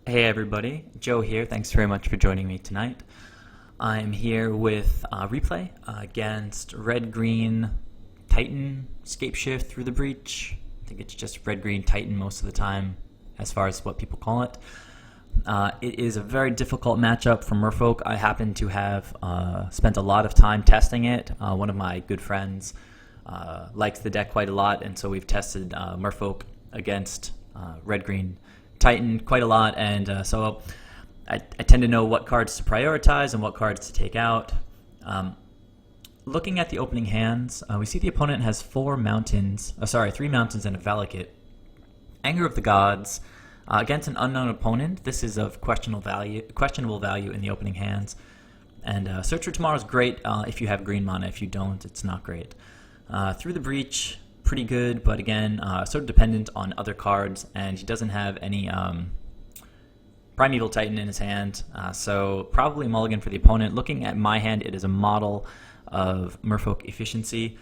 Hey everybody, Joe here. Thanks very much for joining me tonight. I'm here with replay against Red-Green Titan Scapeshift through the Breach. I think it's just Red-Green Titan most of the time as far as what people call it. It is a very difficult matchup for Merfolk. I happen to have spent a lot of time testing it. One of my good friends likes the deck quite a lot, and so we've tested Merfolk against Red-Green Titan quite a lot, and so I tend to know what cards to prioritize and what cards to take out. Looking at the opening hands, we see the opponent has three mountains and a Valakut. Anger of the Gods against an unknown opponent. This is of questionable value in the opening hands. And Search for Tomorrow is great if you have green mana. If you don't, it's not great. Through the Breach, pretty good, but again, sort of dependent on other cards, and he doesn't have any Primeval Titan in his hand, so probably mulligan for the opponent. Looking at my hand, it is a model of Merfolk efficiency.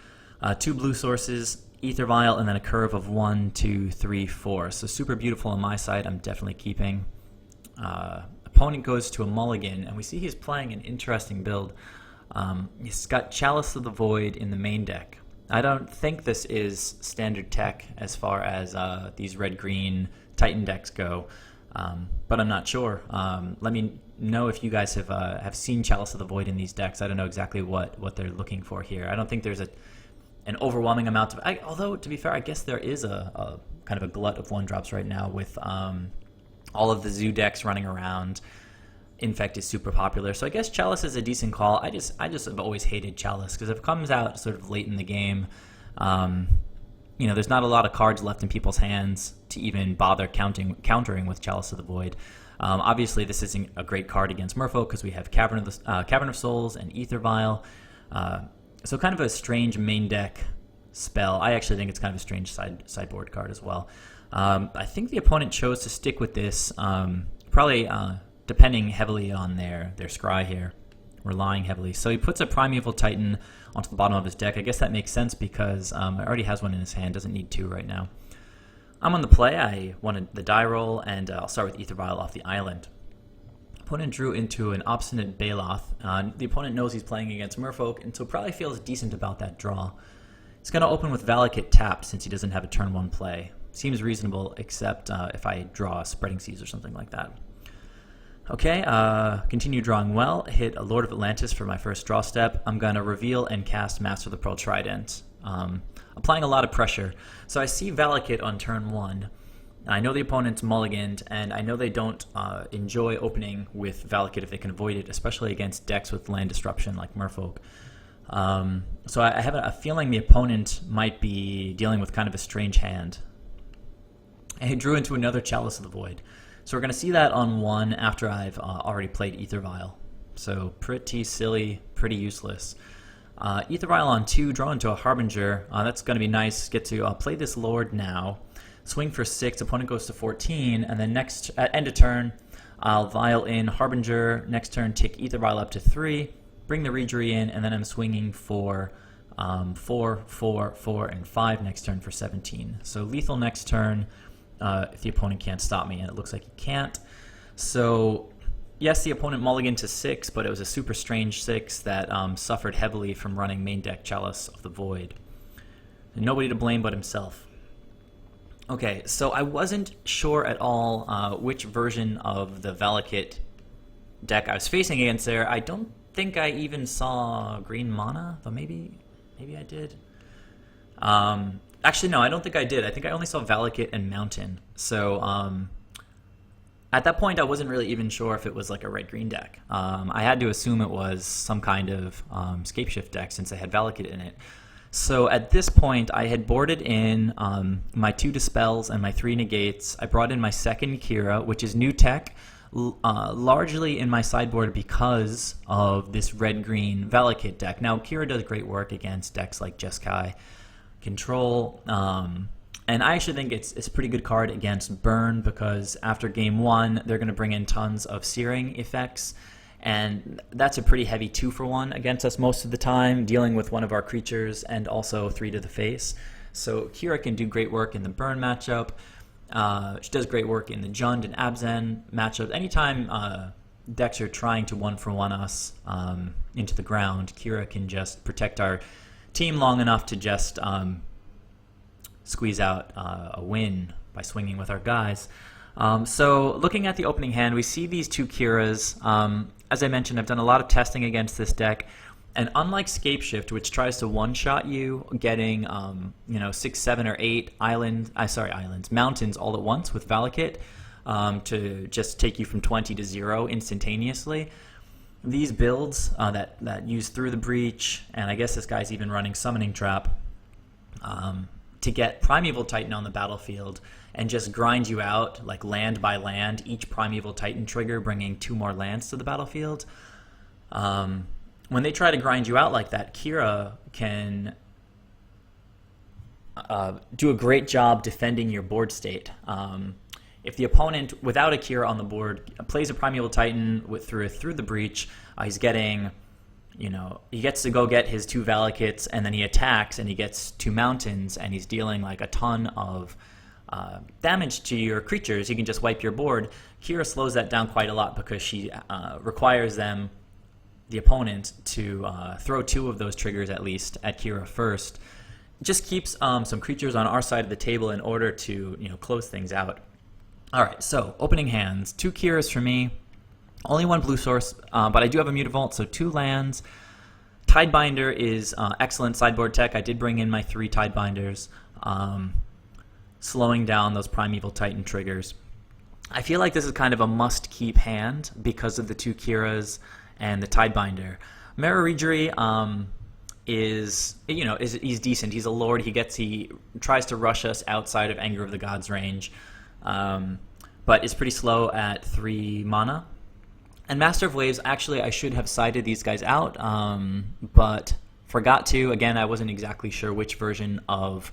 2 blue sources, Aether Vial, and then a curve of 1, 2, 3, 4. So super beautiful on my side. I'm definitely keeping. Opponent goes to a mulligan, and we see he's playing an interesting build. He's got Chalice of the Void in the main deck. I don't think this is standard tech as far as these red-green Titan decks go, but I'm not sure. Let me know if you guys have seen Chalice of the Void in these decks. I don't know exactly what they're looking for here. I don't think there's an overwhelming amount of... although, to be fair, I guess there is a kind of a glut of 1-drops right now with all of the zoo decks running around. Infect is super popular, so I guess Chalice is a decent call. I just have always hated Chalice because if it comes out sort of late in the game, there's not a lot of cards left in people's hands to even bother countering with Chalice of the Void. Obviously, this isn't a great card against Merfolk because we have Cavern of Souls and Aether Vial, so kind of a strange main deck spell. I actually think it's kind of a strange sideboard card as well. I think the opponent chose to stick with this, probably. Depending heavily on their scry here, relying heavily. So he puts a Primeval Titan onto the bottom of his deck. I guess that makes sense because he already has one in his hand, doesn't need 2 right now. I'm on the play. I wanted the die roll, and I'll start with Aether Vial off the island. Opponent drew into an Obstinate Baloth. The opponent knows he's playing against Merfolk, and so probably feels decent about that draw. He's going to open with Valakut tapped since he doesn't have a turn 1 play. Seems reasonable, except if I draw Spreading Seas or something like that. Okay, continue drawing well. Hit a Lord of Atlantis for my first draw step. I'm going to reveal and cast Master of the Pearl Trident. Applying a lot of pressure. So I see Valakut on turn 1. I know the opponent's mulliganed, and I know they don't enjoy opening with Valakut if they can avoid it, especially against decks with land disruption like Merfolk. So I have a feeling the opponent might be dealing with kind of a strange hand. And he drew into another Chalice of the Void. So we're going to see that on 1 after I've already played Aether Vial. So pretty silly, pretty useless. Aether Vial on 2, draw into a Harbinger. That's going to be nice. Get to play this Lord now. Swing for 6, opponent goes to 14, and then at end of turn, I'll Vial in Harbinger. Next turn, take Aether Vial up to 3, bring the Reejerey in, and then I'm swinging for 4, 4, 4, and 5 next turn for 17. So lethal next turn. If the opponent can't stop me, and it looks like he can't. So, yes, the opponent mulliganed to 6, but it was a super strange 6 that suffered heavily from running main deck Chalice of the Void. And nobody to blame but himself. Okay, so I wasn't sure at all which version of the Valakut deck I was facing against there. I don't think I even saw green mana, though maybe I did. Actually, no, I don't think I did. I think I only saw Valakut and Mountain. So at that point, I wasn't really even sure if it was like a red-green deck. I had to assume it was some kind of Scapeshift deck since I had Valakut in it. So at this point, I had boarded in my 2 Dispels and my 3 Negates. I brought in my second Kira, which is new tech, largely in my sideboard because of this red-green Valakut deck. Now, Kira does great work against decks like Jeskai, Control, and I actually think it's a pretty good card against Burn because after game 1 they're going to bring in tons of searing effects, and that's a pretty heavy 2-for-1 against us most of the time, dealing with one of our creatures and also 3 to the face. So Kira can do great work in the Burn matchup. She does great work in the Jund and Abzan matchup. Anytime decks are trying to one-for-one us into the ground, Kira can just protect our team long enough to just squeeze out a win by swinging with our guys. So looking at the opening hand, we see these two Kiras. As I mentioned, I've done a lot of testing against this deck, and unlike Scapeshift, which tries to one-shot you, getting 6, 7, or 8 mountains all at once with Valakut to just take you from 20 to 0 instantaneously. These builds that use Through the Breach, and I guess this guy's even running Summoning Trap, to get Primeval Titan on the battlefield and just grind you out like land by land, each Primeval Titan trigger bringing 2 more lands to the battlefield. When they try to grind you out like that, Kira can do a great job defending your board state. If the opponent, without a Kira on the board, plays a Primeval Titan through the Breach, he's getting, he gets to go get his 2 Valakuts, and then he attacks and he gets 2 mountains, and he's dealing like a ton of damage to your creatures. You can just wipe your board. Kira slows that down quite a lot because she requires the opponent to throw 2 of those triggers at least at Kira first. Just keeps some creatures on our side of the table in order to close things out. All right, so opening hands, 2 Kiras for me. Only 1 blue source, but I do have a Mutavault, so 2 lands. Tidebinder is excellent sideboard tech. I did bring in my 3 Tidebinders, slowing down those Primeval Titan triggers. I feel like this is kind of a must-keep hand because of the 2 Kiras and the Tidebinder. Merrow Reejerey he's decent. He's a lord. He tries to rush us outside of Anger of the Gods range, but is pretty slow at 3 mana. And Master of Waves, actually, I should have sided these guys out, but forgot to. Again, I wasn't exactly sure which version of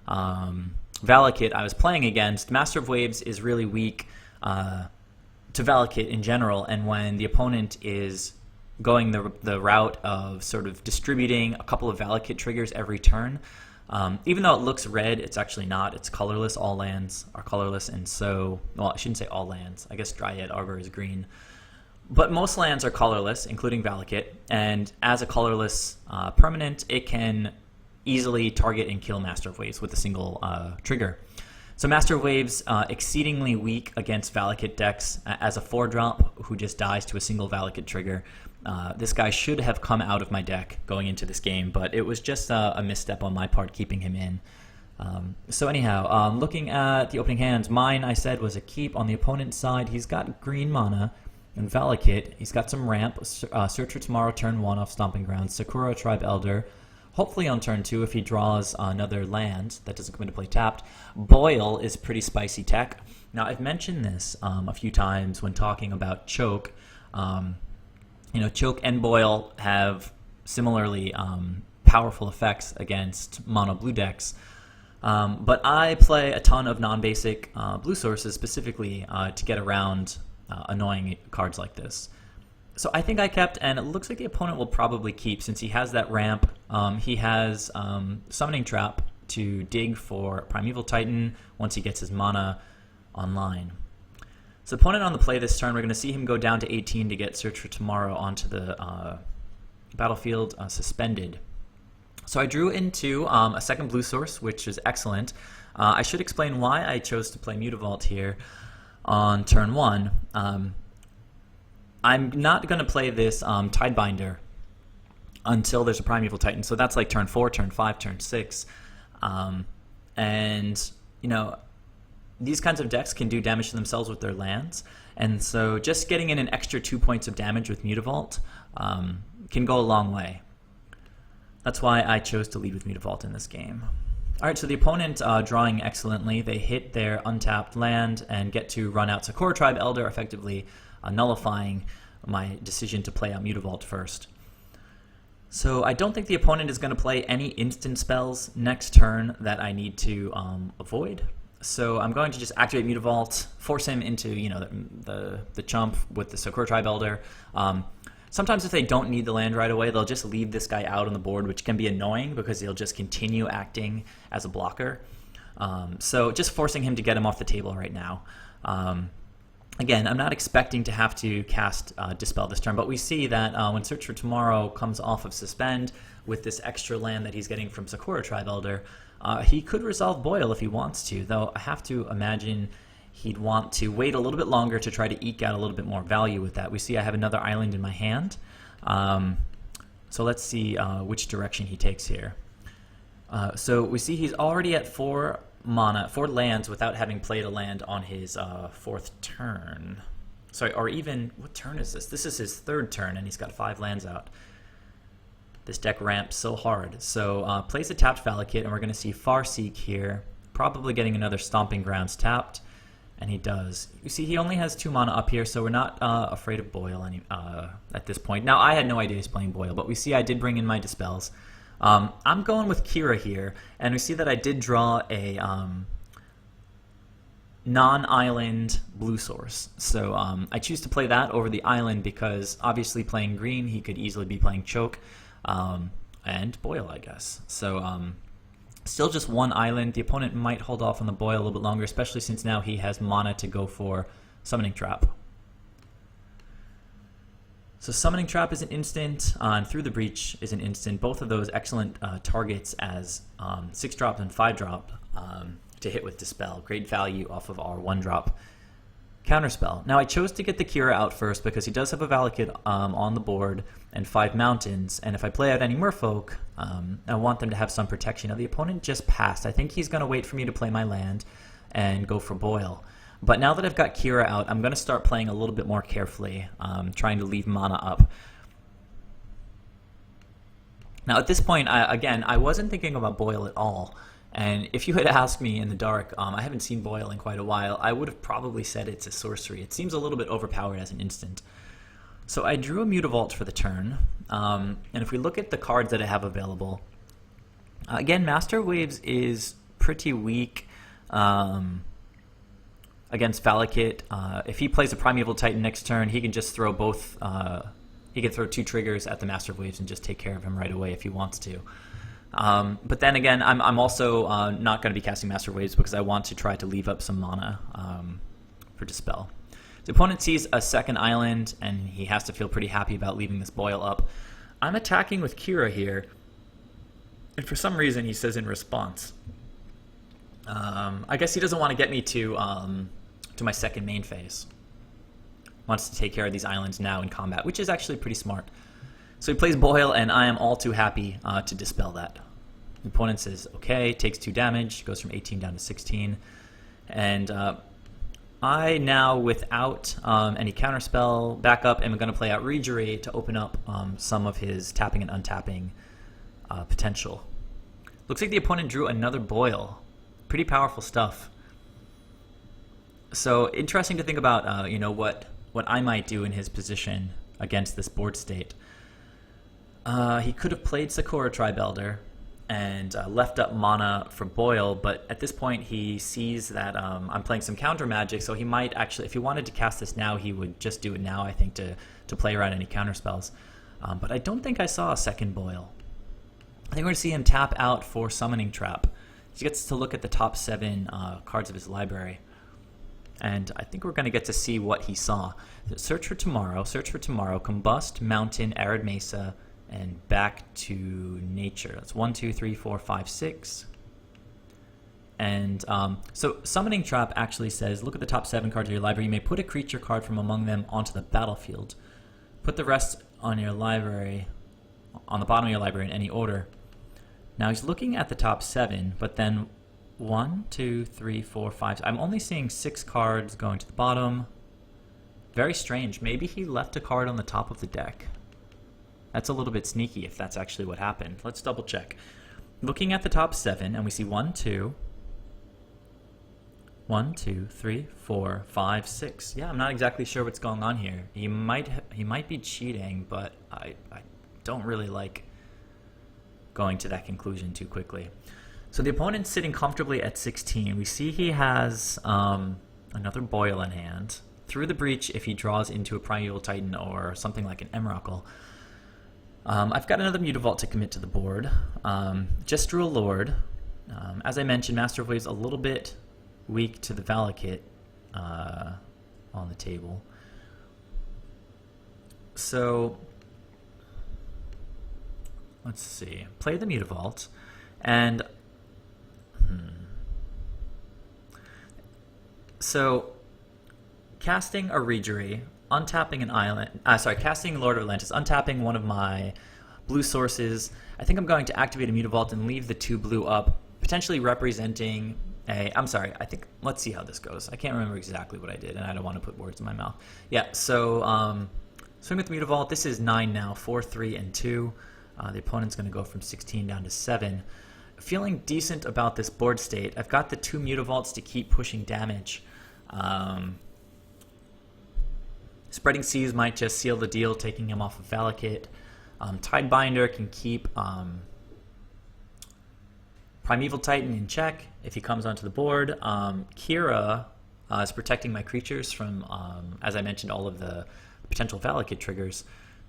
Valakut I was playing against. Master of Waves is really weak to Valakut in general, and when the opponent is going the route of sort of distributing a couple of Valakut triggers every turn, even though it looks red, it's actually not. It's colorless. All lands are colorless, and so, well, I shouldn't say all lands. I guess Dryad Arbor is green. But most lands are colorless, including Valakut, and as a colorless permanent, it can easily target and kill Master of Waves with a single trigger. So Master of Waves, exceedingly weak against Valakut decks as a 4-drop who just dies to a single Valakut trigger. This guy should have come out of my deck going into this game, but it was just a misstep on my part keeping him in. So anyhow, looking at the opening hands, mine, I said, was a keep. On the opponent's side, he's got green mana and Valakut. He's got some ramp, Search for Tomorrow, turn 1 off Stomping Grounds, Sakura Tribe Elder, hopefully on turn 2 if he draws another land that doesn't come into play tapped. Boil is pretty spicy tech. Now, I've mentioned this a few times when talking about Choke. Choke and Boil have similarly powerful effects against mono blue decks. But I play a ton of non-basic blue sources specifically to get around annoying cards like this. So I think I kept, and it looks like the opponent will probably keep since he has that ramp. He has Summoning Trap to dig for Primeval Titan once he gets his mana online. So opponent on the play this turn, we're going to see him go down to 18 to get Search for Tomorrow onto the battlefield suspended. So I drew into a second blue source, which is excellent. I should explain why I chose to play Mutavault here on turn 1. I'm not going to play this Tidebinder until there's a Primeval Titan, so that's like turn 4, turn 5, turn 6. And, these kinds of decks can do damage to themselves with their lands, and so just getting in an extra 2 points of damage with Mutavault can go a long way. That's why I chose to lead with Mutavault in this game. All right, so the opponent drawing excellently. They hit their untapped land and get to run out Sakura Tribe Elder, effectively nullifying my decision to play out Mutavault first. So I don't think the opponent is going to play any instant spells next turn that I need to avoid. So I'm going to just activate Mutavault, force him into the chump with the Sakura Tribe Elder. Sometimes if they don't need the land right away, they'll just leave this guy out on the board, which can be annoying because he'll just continue acting as a blocker. So just forcing him to get him off the table right now. Again, I'm not expecting to have to cast Dispel this turn, but we see that when Search for Tomorrow comes off of Suspend with this extra land that he's getting from Sakura Tribe Elder, he could resolve Boil if he wants to, though I have to imagine he'd want to wait a little bit longer to try to eke out a little bit more value with that. We see I have another island in my hand, so let's see which direction he takes here. So we see he's already at 4 lands without having played a land on his 4th turn. Sorry, or even, what turn is this? This is his 3rd turn, and he's got 5 lands out. This deck ramps so hard. So plays a tapped Valakut, and we're going to see Farseek here, probably getting another Stomping Grounds tapped, and he does. You see, he only has 2 mana up here, so we're not afraid of Boil at this point. Now, I had no idea he's playing Boil, but we see I did bring in my Dispels. I'm going with Kira here, and we see that I did draw a non-island blue source. So I choose to play that over the island because obviously playing green, he could easily be playing Choke and Boil, I guess. So still just 1 island. The opponent might hold off on the Boil a little bit longer, especially since now he has mana to go for Summoning Trap. So Summoning Trap is an instant, and Through the Breach is an instant. Both of those excellent targets as 6-drop and 5-drop to hit with Dispel. Great value off of our 1-drop Counterspell. Now I chose to get the Kira out first because he does have a Valakut on the board and 5 mountains, and if I play out any Merfolk, I want them to have some protection. Now the opponent just passed. I think he's going to wait for me to play my land and go for Boil. But now that I've got Kira out, I'm going to start playing a little bit more carefully, trying to leave mana up. Now at this point, I wasn't thinking about Boil at all. And if you had asked me in the dark, I haven't seen Boil in quite a while, I would have probably said it's a sorcery. It seems a little bit overpowered as an instant. So I drew a Mutavault for the turn. And if we look at the cards that I have available, again, Master Waves is pretty weak against Valakut. If he plays a Primeval Titan next turn, he can just throw both. He can throw 2 triggers at the Master of Waves and just take care of him right away if he wants to. But then again, I'm also not going to be casting Master Waves because I want to try to leave up some mana for Dispel. The opponent sees a 2nd island, and he has to feel pretty happy about leaving this Boil up. I'm attacking with Kira here, and for some reason he says in response, I guess he doesn't want to get me to my 2nd main phase. Wants to take care of these islands now in combat, which is actually pretty smart. So he plays Boil, and I am all too happy to dispel that. The opponent says, okay, takes 2 damage, goes from 18 down to 16. And I now, without any counterspell backup, am going to play out Reejerey to open up some of his tapping and untapping potential. Looks like the opponent drew another Boil. Pretty powerful stuff. So interesting to think about, what I might do in his position against this board state. He could have played Sakura Tribe Elder and left up mana for Boil, but at this point he sees that I'm playing some counter magic, so he might actually, if he wanted to cast this now, he would just do it now, I think, to play around any counter spells. But I don't think I saw a 2nd Boil. I think we're going to see him tap out for Summoning Trap. He gets to look at the top 7 cards of his library. And I think we're going to get to see what he saw. Search for Tomorrow, Combust, Mountain, Arid Mesa, and back to nature. That's 1, 2, 3, 4, 5, 6. And so Summoning Trap actually says, look at the top 7 cards of your library. You may put a creature card from among them onto the battlefield. Put the rest on your library, on the bottom of your library in any order. Now he's looking at the top 7, but then 1, 2, 3, 4, 5. I'm only seeing 6 cards going to the bottom. Very strange. Maybe he left a card on the top of the deck. That's a little bit sneaky if that's actually what happened. Let's double check. Looking at the top 7, and we see 1, 2, 3, 4, 5, 6. Yeah, I'm not exactly sure what's going on here. He might be cheating, but I don't really like going to that conclusion too quickly. So the opponent's sitting comfortably at 16. We see he has another Boil in hand. Through the Breach if he draws into a Primeval Titan or something like an Emrakul. I've got another Mutavault to commit to the board. Just drew a Lord. As I mentioned, Master of Waves a little bit weak to the Valakut on the table. So let's see. Play the Mutavault, and so casting a Reejerey, untapping an island. Casting Lord of Atlantis, untapping one of my blue sources. I think I'm going to activate a Mutavault and leave the 2 blue up, potentially representing a. I think. Let's see how this goes. I can't remember exactly what I did, and I don't want to put words in my mouth. Yeah. So swing with the Mutavault. This is 9 now. 4, 3, and 2. The opponent's going to go from 16 down to 7. Feeling decent about this board state. I've got the 2 Mutavaults to keep pushing damage. Spreading Seas might just seal the deal, taking him off of Valakut. Tidebinder can keep Primeval Titan in check if he comes onto the board. Kira is protecting my creatures from, as I mentioned, all of the potential Valakut triggers.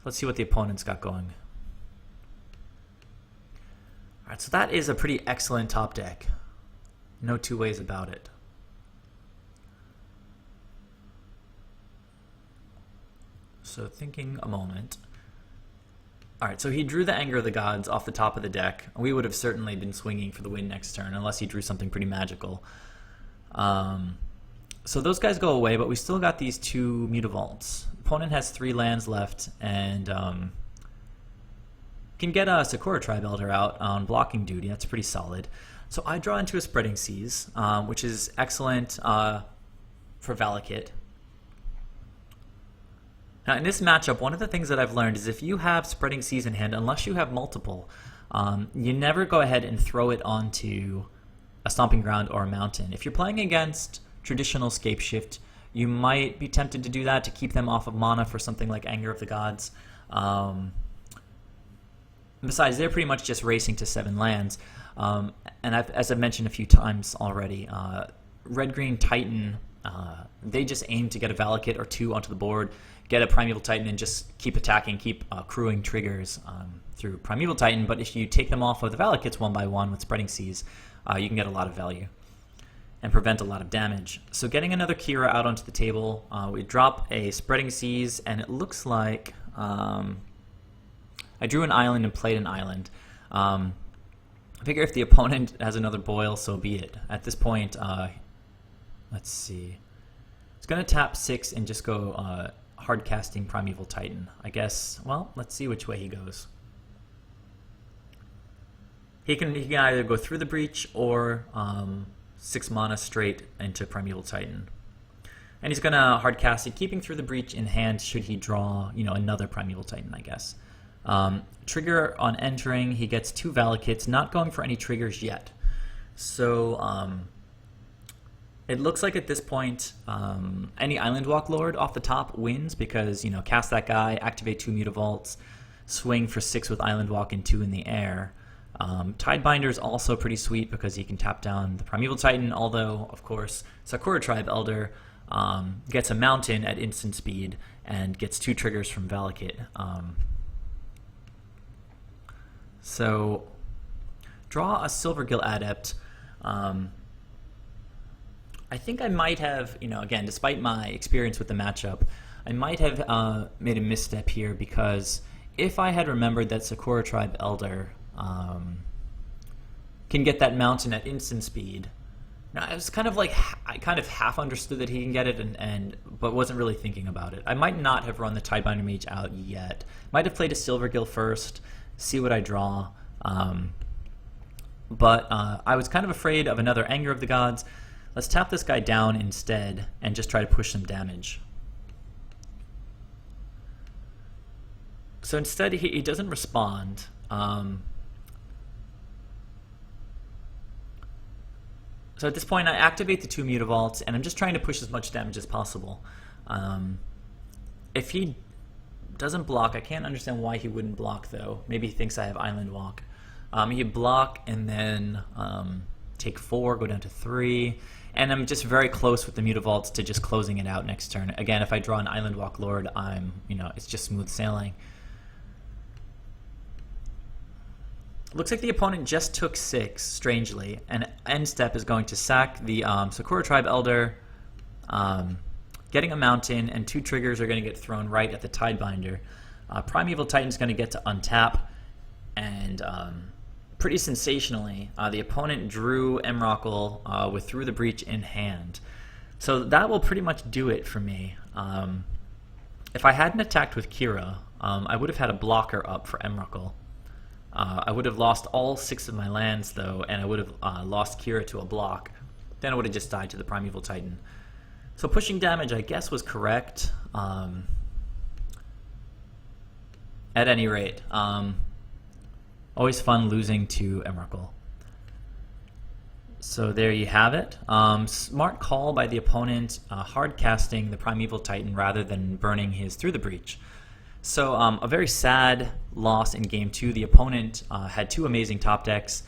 Let's see what the opponent's got going. Alright, so that is a pretty excellent top deck. No two ways about it. So thinking a moment. Alright, so he drew the Anger of the Gods off the top of the deck. We would have certainly been swinging for the win next turn, unless he drew something pretty magical. So those guys go away, but we still got these 2 Mutavaults. Opponent has 3 lands left, and can get a Sakura Tribe Elder out on blocking duty. That's pretty solid. So I draw into a Spreading Seas, which is excellent for Valakut. Now, in this matchup, one of the things that I've learned is if you have Spreading Seas in hand, unless you have multiple, you never go ahead and throw it onto a Stomping Ground or a Mountain. If you're playing against traditional Scapeshift, you might be tempted to do that to keep them off of mana for something like Anger of the Gods. Besides, they're pretty much just racing to 7 lands. And as I've mentioned a few times already, Red-Green Titan, they just aim to get a Valakut or 2 onto the board, get a Primeval Titan, and just keep attacking, keep accruing triggers through Primeval Titan. But if you take them off of the Valakuts one by one with Spreading Seas, you can get a lot of value and prevent a lot of damage. So getting another Kira out onto the table, we drop a Spreading Seas, and it looks like I drew an island and played an island. I figure if the opponent has another Boil, so be it. At this point, let's see. It's going to tap 6 and just go hard casting Primeval Titan. I guess, well, let's see which way he goes. He can either go through the breach or 6 mana straight into Primeval Titan. And he's going to hard cast it, keeping through the breach in hand should he draw, another Primeval Titan, I guess. Trigger on entering, he gets 2 Valakuts, not going for any triggers yet. So it looks like at this point any Island Walk Lord off the top wins because, cast that guy, activate 2 Mutavaults, swing for 6 with Island Walk and 2 in the air. Tidebinder is also pretty sweet because he can tap down the Primeval Titan, although, of course, Sakura Tribe Elder gets a Mountain at instant speed and gets 2 triggers from Valakut. So, draw a Silvergill Adept. I think I might have, again, despite my experience with the matchup, I might have made a misstep here because if I had remembered that Sakura Tribe Elder can get that Mountain at instant speed, now I was kind of like, I kind of half understood that he can get it, but wasn't really thinking about it. I might not have run the Tidebinder Mage out yet. Might have played a Silvergill first, see what I draw. But I was kind of afraid of another Anger of the Gods. Let's tap this guy down instead and just try to push some damage. So instead, he doesn't respond. So at this point, I activate the 2 Mutavaults, and I'm just trying to push as much damage as possible. If he doesn't block, I can't understand why he wouldn't block, though. Maybe he thinks I have Island Walk. He'd block and then take 4, go down to 3. And I'm just very close with the Mutavaults to just closing it out next turn. Again, if I draw an Island Walk Lord, it's just smooth sailing. Looks like the opponent just took 6, strangely, and end step is going to sack the Sakura Tribe Elder, getting a mountain, and 2 triggers are going to get thrown right at the Tidebinder. Primeval Titan's going to get to untap, and pretty sensationally, the opponent drew Emrakul with Through the Breach in hand. So that will pretty much do it for me. If I hadn't attacked with Kira, I would have had a blocker up for Emrakul. I would have lost all 6 of my lands, though, and I would have lost Kira to a block. Then I would have just died to the Primeval Titan. So pushing damage, I guess, was correct. At any rate, always fun losing to Emrakul. So there you have it. Smart call by the opponent, hard casting the Primeval Titan rather than burning his Through the Breach. So a very sad loss in Game 2. The opponent had 2 amazing top decks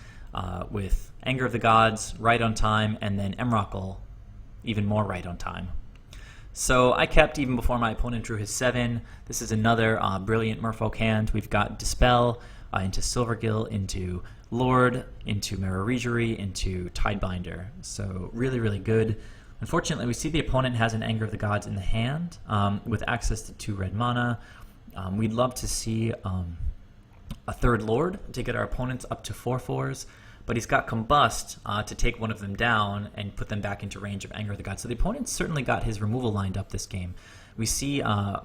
with Anger of the Gods, right on time, and then Emrakul, even more right on time. So I kept even before my opponent drew his 7. This is another brilliant Merfolk hand. We've got Dispel into Silvergill, into Lord, into Merrow Reejerey, into Tidebinder. So really, really good. Unfortunately, we see the opponent has an Anger of the Gods in the hand with access to 2 red mana. We'd love to see a 3rd Lord to get our opponents up to 4/4s, but he's got Combust to take one of them down and put them back into range of Anger of the Gods. So the opponent certainly got his removal lined up this game. We see a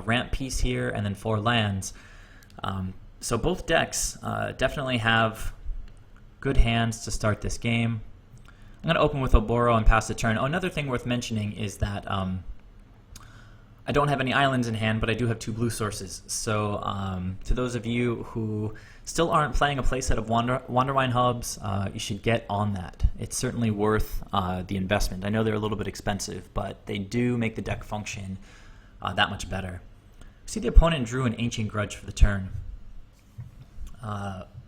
ramp piece here and then 4 lands. So both decks definitely have good hands to start this game. I'm going to open with Oboro and pass the turn. Oh, another thing worth mentioning is that I don't have any islands in hand, but I do have 2 blue sources. So to those of you who still aren't playing a playset of Wanderwine Hubs, you should get on that. It's certainly worth the investment. I know they're a little bit expensive, but they do make the deck function that much better. See, the opponent drew an Ancient Grudge for the turn.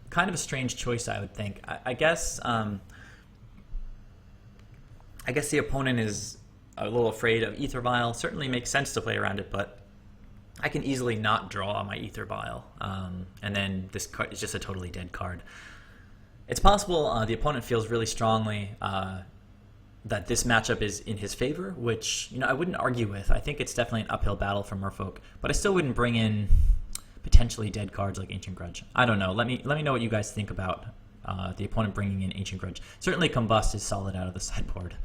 Kind of a strange choice, I would think. I guess the opponent is a little afraid of AEther Vial. Certainly makes sense to play around it, but I can easily not draw my AEther Vial, and then this card is just a totally dead card. It's possible the opponent feels really strongly that this matchup is in his favor, which I wouldn't argue with. I think it's definitely an uphill battle for Merfolk, but I still wouldn't bring in potentially dead cards like Ancient Grudge. I don't know. Let me know what you guys think about the opponent bringing in Ancient Grudge. Certainly Combust is solid out of the sideboard.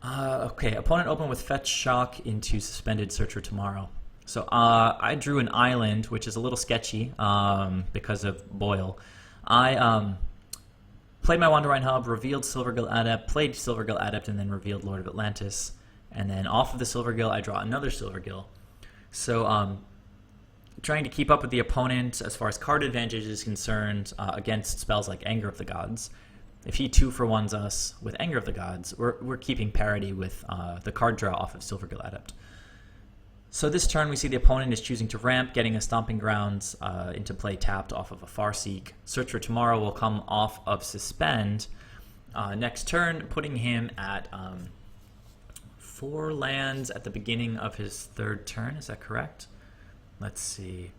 Okay, opponent opened with Fetch Shock into Suspended Search for Tomorrow. So I drew an island, which is a little sketchy because of Boil. I played my Wanderwine Hub, revealed Silvergill Adept, played Silvergill Adept, and then revealed Lord of Atlantis. And then off of the Silvergill, I draw another Silvergill. So trying to keep up with the opponent as far as card advantage is concerned against spells like Anger of the Gods. If he 2-for-1s us with Anger of the Gods, we're keeping parity with the card draw off of Silvergill Adept. So this turn we see the opponent is choosing to ramp, getting a Stomping Grounds into play tapped off of a Farseek. Search for Tomorrow will come off of Suspend. Next turn, putting him at 4 lands at the beginning of his 3rd turn. Is that correct? Let's see.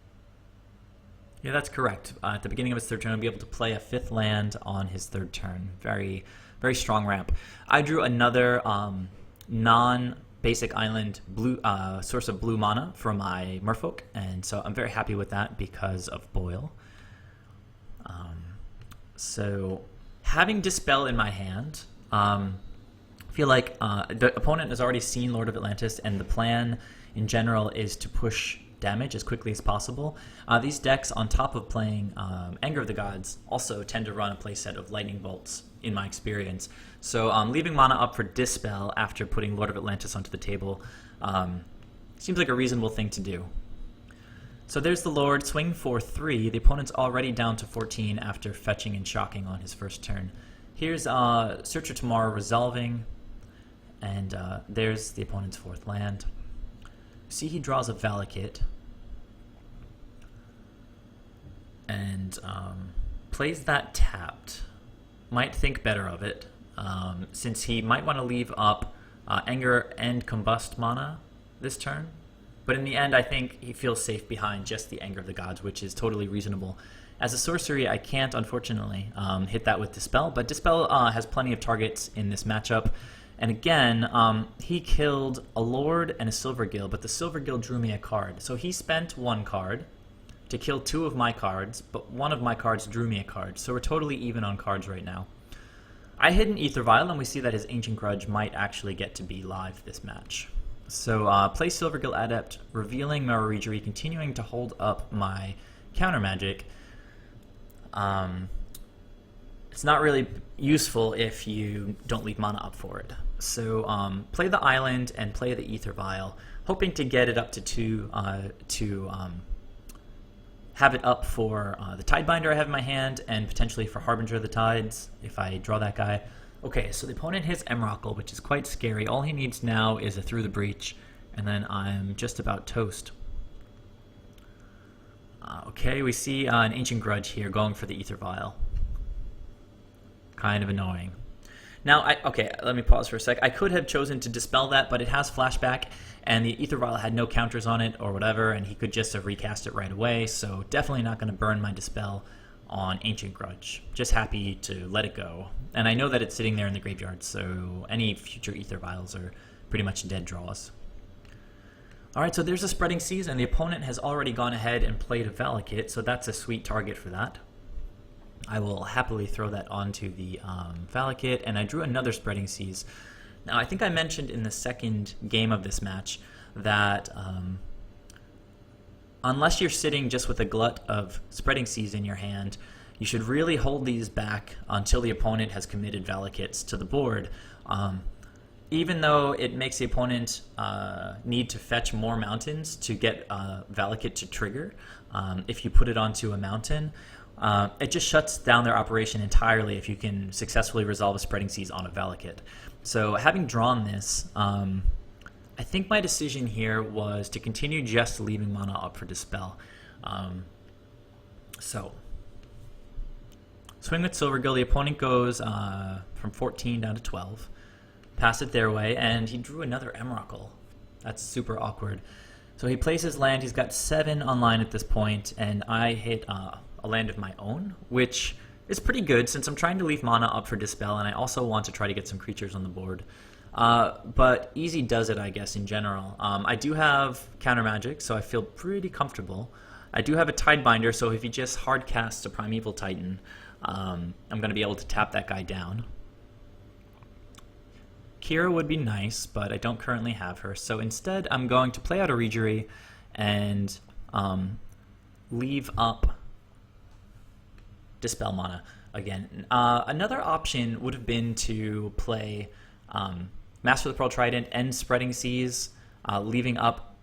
Yeah, that's correct. At the beginning of his 3rd turn, he'll be able to play a 5th land on his 3rd turn. Very, very strong ramp. I drew another non-basic island blue source of blue mana for my Merfolk, and so I'm very happy with that because of Boil. So having Dispel in my hand, I feel like the opponent has already seen Lord of Atlantis, and the plan in general is to push damage as quickly as possible. These decks, on top of playing Anger of the Gods, also tend to run a playset of Lightning Bolts, in my experience. So leaving mana up for Dispel after putting Lord of Atlantis onto the table seems like a reasonable thing to do. So there's the Lord, swing for 3. The opponent's already down to 14 after fetching and shocking on his 1st turn. Here's Search for Tomorrow resolving, and there's the opponent's 4th land. See, he draws a Valakut and plays that tapped. Might think better of it, since he might want to leave up Anger and Combust mana this turn, But in the end, I think he feels safe behind just the Anger of the Gods, which is totally reasonable. As a sorcery, I can't, unfortunately, hit that with Dispel, but Dispel has plenty of targets in this matchup. And again, he killed a Lord and a Silvergill, but the Silvergill drew me a card. So he spent one card to kill two of my cards, but one of my cards drew me a card. So we're totally even on cards right now. I hit an AEther Vial, and we see that his Ancient Grudge might actually get to be live this match. So play Silvergill Adept, revealing Merrow Reejerey, continuing to hold up my counter magic. It's not really useful if you don't leave mana up for it. So play the island and play the AEther Vial, hoping to get it up to 2 to have it up for the Tidebinder I have in my hand, and potentially for Harbinger of the Tides if I draw that guy. Okay, so the opponent hits Merfolk, which is quite scary. All he needs now is a Through the Breach, and then I'm just about toast. Okay, we see an Ancient Grudge here going for the AEther Vial. Kind of annoying. Now, okay, let me pause for a sec. I could have chosen to Dispel that, but it has Flashback, and the AEther Vial had no counters on it or whatever, and he could just have recast it right away, so definitely not going to burn my Dispel on Ancient Grudge. Just happy to let it go. And I know that it's sitting there in the graveyard, so any future AEther Vials are pretty much dead draws. Alright, so there's a Spreading Seas, and the opponent has already gone ahead and played a Valakut, so that's a sweet target for that. I will happily throw that onto the Valakut, and I drew another Spreading Seas. Now, I think I mentioned in the second game of this match that unless you're sitting just with a glut of Spreading Seas in your hand, you should really hold these back until the opponent has committed Valakuts to the board. Even though it makes the opponent need to fetch more mountains to get Valakut to trigger, if you put it onto a mountain, it just shuts down their operation entirely if you can successfully resolve a Spreading Seas on a Valakut. So having drawn this, I think my decision here was to continue just leaving mana up for Dispel. So, swing with Silvergill, the opponent goes from 14 down to 12. Pass it their way, and he drew another Merfolk. That's super awkward. So he plays his land, he's got 7 online at this point, and I hit a land of my own, which is pretty good since I'm trying to leave mana up for Dispel, and I also want to try to get some creatures on the board. But easy does it, I guess, in general. I do have counter magic, so I feel pretty comfortable. I do have a Tidebinder, so if he just hard casts a Primeval Titan, I'm going to be able to tap that guy down. Kira would be nice, but I don't currently have her, so instead I'm going to play out a Reejerey and leave up Dispel mana again. Another option would have been to play Master of the Pearl Trident and Spreading Seas, leaving up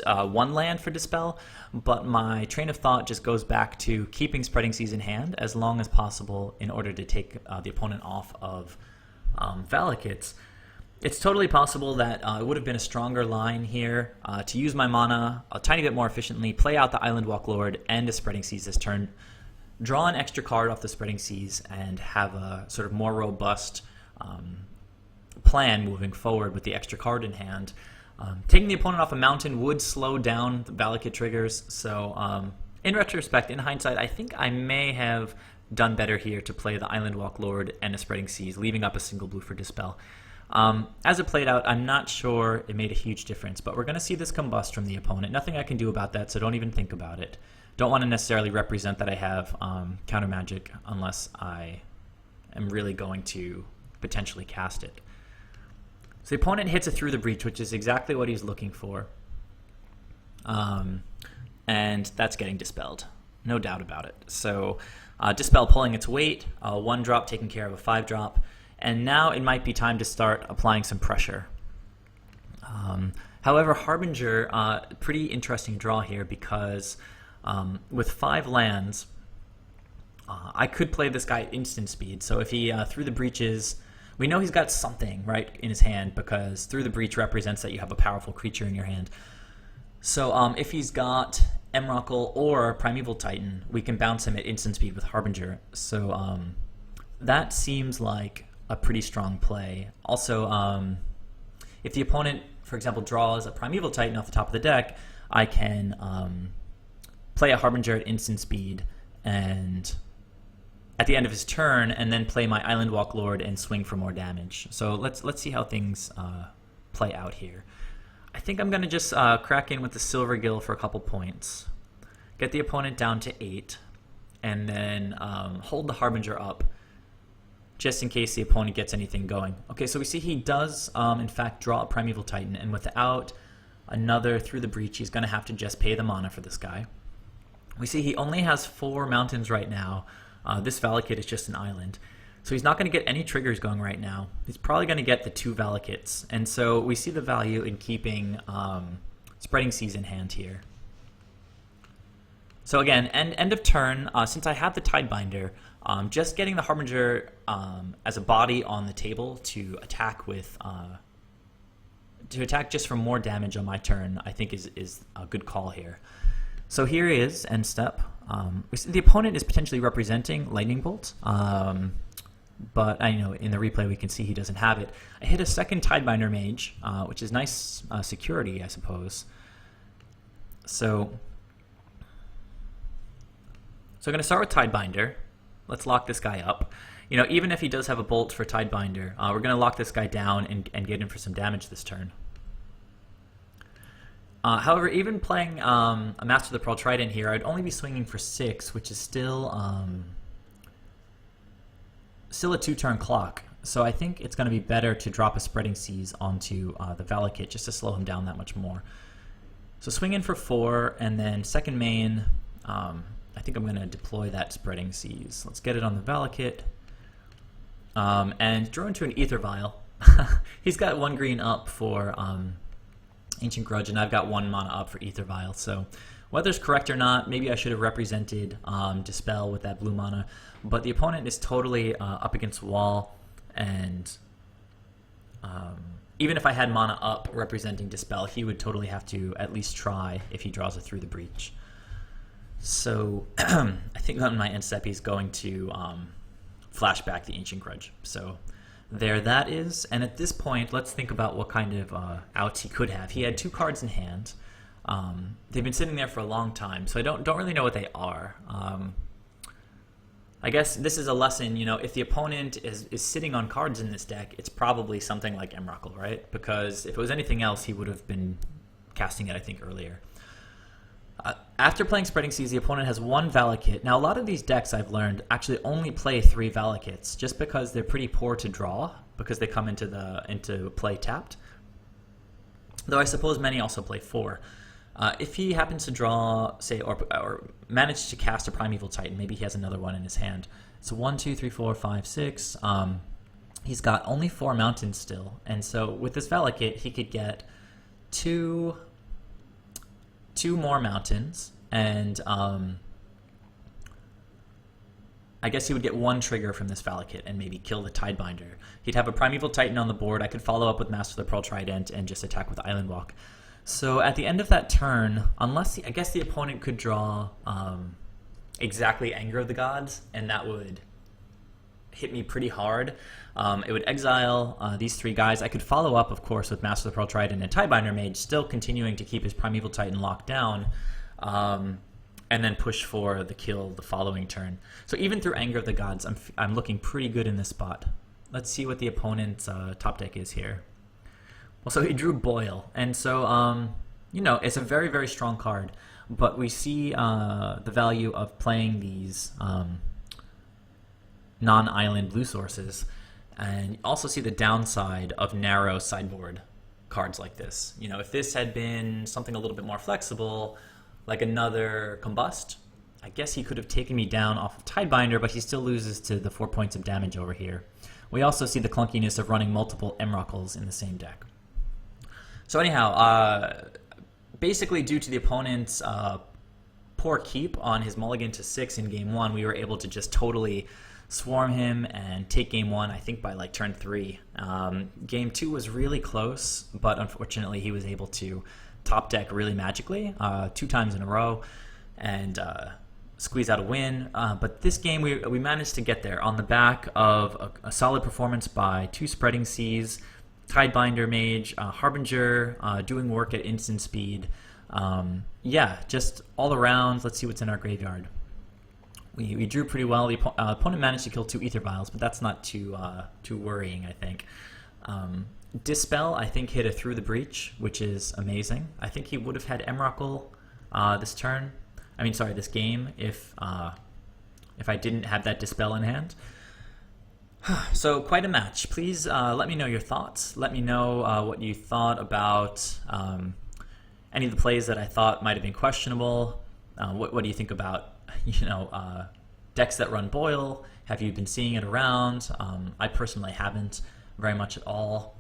1 land for Dispel, but my train of thought just goes back to keeping Spreading Seas in hand as long as possible in order to take the opponent off of Valakuts. It's totally possible that it would have been a stronger line here to use my mana a tiny bit more efficiently, play out the Island Walk Lord and a Spreading Seas this turn, draw an extra card off the Spreading Seas, and have a sort of more robust plan moving forward with the extra card in hand. Taking the opponent off a mountain would slow down the Valakut triggers, so in retrospect, in hindsight, I think I may have done better here to play the Island Walk Lord and a Spreading Seas, leaving up a single blue for Dispel. As it played out, I'm not sure it made a huge difference, but we're going to see this combust from the opponent. Nothing I can do about that, so don't even think about it. Don't want to necessarily represent that I have counter magic unless I am really going to potentially cast it. So the opponent hits it through the breach, which is exactly what he's looking for. And that's getting dispelled. No doubt about it. So Dispel pulling its weight, 1-drop taking care of a 5-drop, and now it might be time to start applying some pressure. However, Harbinger, pretty interesting draw here because with 5 lands, I could play this guy at instant speed. So if he threw the breaches, we know he's got something right in his hand because through the breach represents that you have a powerful creature in your hand. So if he's got Merfolk or Primeval Titan, we can bounce him at instant speed with Harbinger. So that seems like a pretty strong play. Also, if the opponent for example, draws a Primeval Titan off the top of the deck, I can play a Harbinger at instant speed and at the end of his turn, and then play my Island Walk Lord and swing for more damage. So let's see how things play out here. I think I'm going to just crack in with the Silvergill for a couple points, get the opponent down to 8, and then hold the Harbinger up just in case the opponent gets anything going. Okay, so we see he does, in fact, draw a Primeval Titan, and without another Through the Breach, he's going to have to just pay the mana for this guy. We see he only has 4 mountains right now. This Valakut is just an island. So he's not going to get any triggers going right now. He's probably going to get the 2 Valakuts. And so we see the value in keeping Spreading Seas in hand here. So again, end of turn, since I have the Tidebinder, just getting the Harbinger as a body on the table to attack with... to attack just for more damage on my turn, I think is a good call here. So here is end step. The opponent is potentially representing Lightning Bolt, but in the replay we can see he doesn't have it. I hit a second Tidebinder Mage, which is nice security, I suppose. So I'm going to start with Tidebinder. Let's lock this guy up. Even if he does have a Bolt for Tidebinder, we're going to lock this guy down and get him for some damage this turn. However, even playing a Master of the Pearl Trident here, I'd only be swinging for 6, which is still a 2-turn clock. So I think it's going to be better to drop a Spreading Seas onto the Valakut just to slow him down that much more. So swing in for 4, and then second main, I think I'm going to deploy that Spreading Seas. Let's get it on the Valakut. And draw into an Aether Vial. He's got 1 green up for... Ancient Grudge, and I've got 1 mana up for Aether Vial. So whether it's correct or not, maybe I should have represented Dispel with that blue mana, but the opponent is totally up against the wall, and even if I had mana up representing Dispel, he would totally have to at least try if he draws it Through the Breach. So I think on my end step he's going to flashback the Ancient Grudge. So there that is, and at this point, let's think about what kind of outs he could have. He had 2 cards in hand. They've been sitting there for a long time, so I don't really know what they are. I guess this is a lesson, if the opponent is sitting on cards in this deck, it's probably something like Emrakul, right? Because if it was anything else, he would have been casting it, I think, earlier. After playing Spreading Seas, the opponent has 1 Valakut. Now, a lot of these decks I've learned actually only play 3 Valakuts, just because they're pretty poor to draw, because they come into play tapped. Though I suppose many also play 4. If he happens to draw, say, or manage to cast a Primeval Titan, maybe he has another one in his hand. So 1, 2, 3, 4, 5, 6. He's got only 4 mountains still, and so with this Valakut, he could get 2 more mountains, and I guess he would get 1 trigger from this Valakut and maybe kill the Tidebinder. He'd have a Primeval Titan on the board. I could follow up with Master of the Pearl Trident and just attack with Island Walk. So at the end of that turn, I guess the opponent could draw exactly Anger of the Gods, and that would hit me pretty hard. It would exile these 3 guys. I could follow up, of course, with Master of the Pearl Trident and Tidebinder Mage, still continuing to keep his Primeval Titan locked down, and then push for the kill the following turn. So even through Anger of the Gods, I'm looking pretty good in this spot. Let's see what the opponent's top deck is here. Well, so he drew Boil, and so, it's a very, very strong card, but we see the value of playing these non-island blue sources, and you also see the downside of narrow sideboard cards like this. If this had been something a little bit more flexible, like another Combust, I guess he could have taken me down off of Tidebinder, but he still loses to the 4 points of damage over here. We also see the clunkiness of running multiple Emrakuls in the same deck. So anyhow, basically due to the opponent's poor keep on his mulligan to 6 in game 1, we were able to just totally swarm him and take game 1, I think, by like turn 3. Game 2 was really close, but unfortunately he was able to top deck really magically 2 times in a row and squeeze out a win. But this game we managed to get there on the back of a solid performance by 2 Spreading Seas Tidebinder Mage, Harbinger, doing work at instant speed. Yeah, just all around. Let's see what's in our graveyard. We drew pretty well. The opponent managed to kill 2 Aether Vials, but that's not too worrying, I think. Dispel, I think, hit a Through the Breach, which is amazing. I think he would have had Emrakul this turn. I mean, sorry, this game, if I didn't have that Dispel in hand. So quite a match. Please let me know your thoughts. Let me know what you thought about any of the plays that I thought might have been questionable. What do you think about decks that run Boil? Have you been seeing it around? I personally haven't very much at all.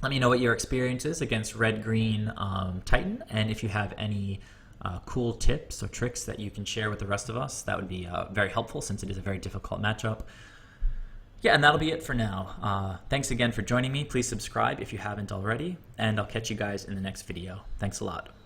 Let me know what your experience is against red-green Titan, and if you have any cool tips or tricks that you can share with the rest of us, that would be very helpful since it is a very difficult matchup. Yeah, and that'll be it for now. Thanks again for joining me. Please subscribe if you haven't already, and I'll catch you guys in the next video. Thanks a lot.